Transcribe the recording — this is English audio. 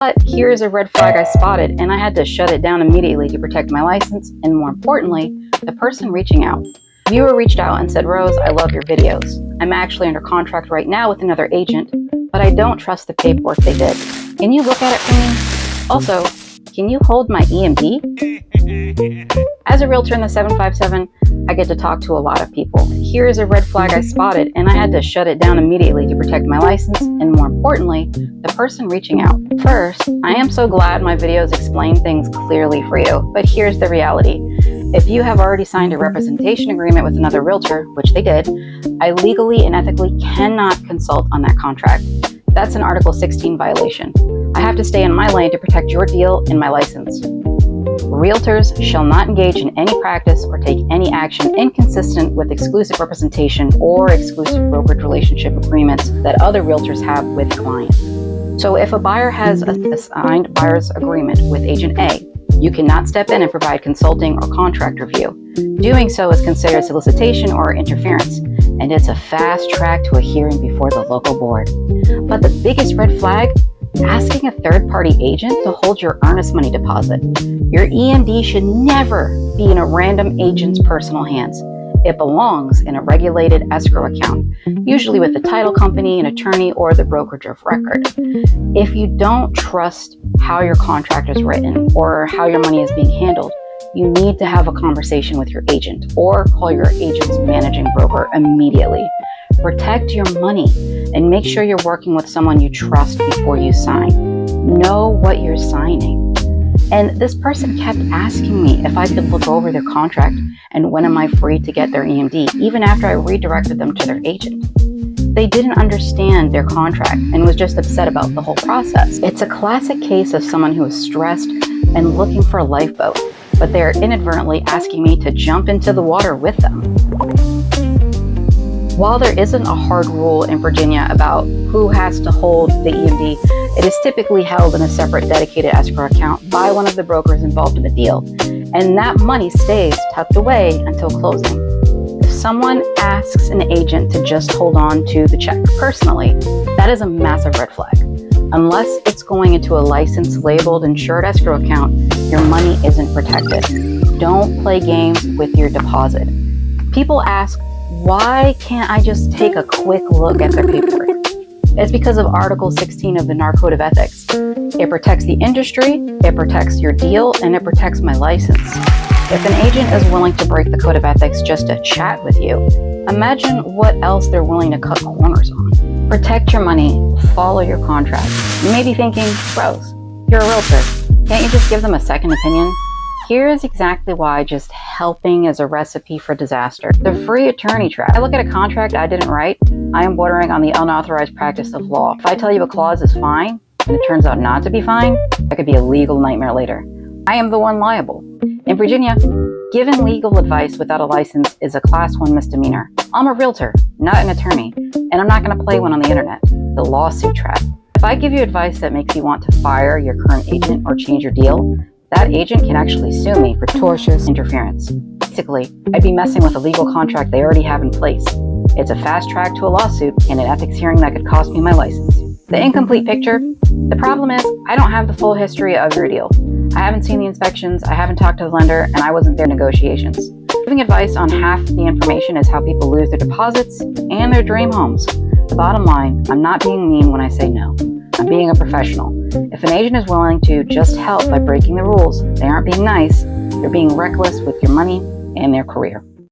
But here's a red flag I spotted, and I had to shut it down immediately to protect my license and, more importantly, the person reaching out. A viewer reached out and said, "Rose, I love your videos. I'm actually under contract right now with another agent, but I don't trust the paperwork they did. Can you look at it for me? Also, can you hold my EMD?" As a realtor in the 757, I get to talk to a lot of people. Here's a red flag I spotted, and I had to shut it down immediately to protect my license and, more importantly, the person reaching out. First, I am so glad my videos explain things clearly for you, but here's the reality. If you have already signed a representation agreement with another realtor, which they did, I legally and ethically cannot consult on that contract. That's an Article 16 violation. I have to stay in my lane to protect your deal and my license. Realtors shall not engage in any practice or take any action inconsistent with exclusive representation or exclusive brokerage relationship agreements that other realtors have with clients. So if a buyer has a signed buyer's agreement with Agent A, you cannot step in and provide consulting or contract review. Doing so is considered solicitation or interference, and it's a fast track to a hearing before the local board. But the biggest red flag? Asking a third-party agent to hold your earnest money deposit. Your EMD should never be in a random agent's personal hands. It belongs in a regulated escrow account, usually with the title company, an attorney, or the brokerage of record. If you don't trust how your contract is written or how your money is being handled, you need to have a conversation with your agent or call your agent's managing broker immediately. Protect your money and make sure you're working with someone you trust before you sign. Know what you're signing. And this person kept asking me if I could look over their contract and when am I free to get their EMD, even after I redirected them to their agent. They didn't understand their contract and was just upset about the whole process. It's a classic case of someone who is stressed and looking for a lifeboat, but they're inadvertently asking me to jump into the water with them. While there isn't a hard rule in Virginia about who has to hold the EMD, it is typically held in a separate dedicated escrow account by one of the brokers involved in the deal, and that money stays tucked away until closing. If someone asks an agent to just hold on to the check personally, that is a massive red flag. Unless it's going into a licensed, labeled, insured escrow account, your money isn't protected. Don't play games with your deposit. People ask, why can't I just take a quick look at their paperwork? It's because of Article 16 of the REALTOR Code of Ethics. It protects the industry, it protects your deal, and it protects my license. If an agent is willing to break the Code of Ethics just to chat with you, imagine what else they're willing to cut corners on. Protect your money, follow your contract. You may be thinking, Rose, you're a realtor. Can't you just give them a second opinion? Here's exactly why just helping is a recipe for disaster. The free attorney trap. I look at a contract I didn't write, I am bordering on the unauthorized practice of law. If I tell you a clause is fine, and it turns out not to be fine, that could be a legal nightmare later. I am the one liable. In Virginia, giving legal advice without a license is a Class 1 misdemeanor. I'm a realtor, not an attorney, and I'm not going to play one on the internet. The lawsuit trap. If I give you advice that makes you want to fire your current agent or change your deal, that agent can actually sue me for tortious interference. Basically, I'd be messing with a legal contract they already have in place. It's a fast track to a lawsuit and an ethics hearing that could cost me my license. The incomplete picture? The problem is, I don't have the full history of your deal. I haven't seen the inspections, I haven't talked to the lender, and I wasn't there in negotiations. Giving advice on half the information is how people lose their deposits and their dream homes. The bottom line, I'm not being mean when I say no. I'm being a professional. If an agent is willing to just help by breaking the rules, they aren't being nice, they're being reckless with your money and their career.